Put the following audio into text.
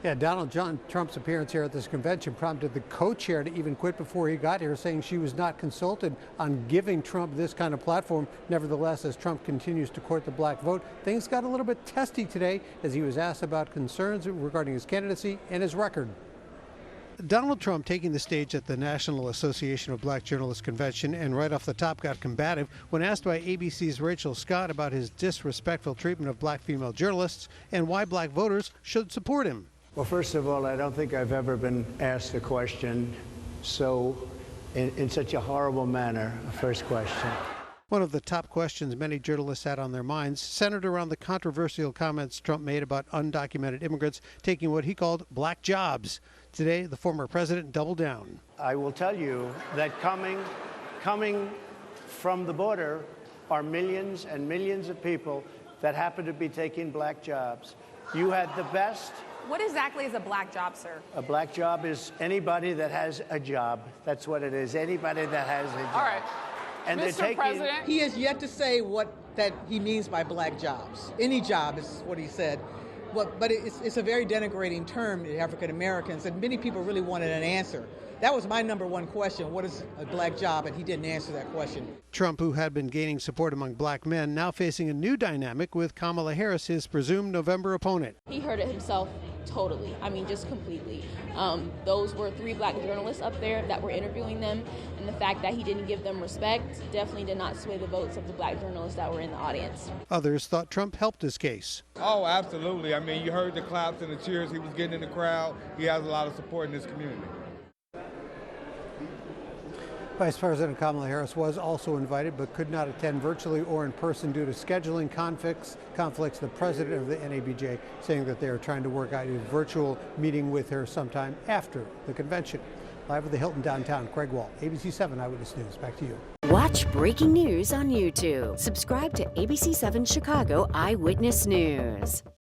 Yeah, Donald John Trump's appearance here at this convention prompted the co-chair to even quit before he got here, saying she was not consulted on giving Trump this kind of platform. Nevertheless, as Trump continues to court the black vote, things got a little bit testy today as he was asked about concerns regarding his candidacy and his record. Donald Trump taking the stage at the National Association of Black Journalists Convention, and right off the top got combative when asked by ABC's Rachel Scott about his disrespectful treatment of black female journalists and why black voters should support him. Well, first of all, I don't think I've ever been asked a question in such a horrible manner, a first question. One of the top questions many journalists had on their minds centered around the controversial comments Trump made about undocumented immigrants taking what he called black jobs. Today, the former president doubled down. I will tell you that coming from the border are millions and millions of people that happen to be taking black jobs. You had the best. What exactly is a black job, sir? A black job is anybody that has a job. That's what it is. Anybody that has a job. All right. And Mr. President. He has yet to say what that he means by black jobs. Any job is what he said. But it's a very denigrating term to African Americans, and many people really wanted an answer. That was my number one question. What is a black job? And he didn't answer that question. Trump, who had been gaining support among black men, now facing a new dynamic with Kamala Harris, his presumed November opponent. He hurted himself totally. I mean, just completely. Those were 3 black journalists up there that were interviewing them, and the fact that he didn't give them respect definitely did not sway the votes of the black journalists that were in the audience. Others thought Trump helped his case. Oh, absolutely. I mean, you heard the claps and the cheers he was getting in the crowd. He has a lot of support in this community. Vice President Kamala Harris was also invited but could not attend virtually or in person due to scheduling conflicts. The president of the NABJ saying that they are trying to work out a virtual meeting with her sometime after the convention. Live at the Hilton downtown, Craig Wall, ABC 7 Eyewitness News. Back to you. Watch breaking news on YouTube. Subscribe to ABC 7 Chicago Eyewitness News.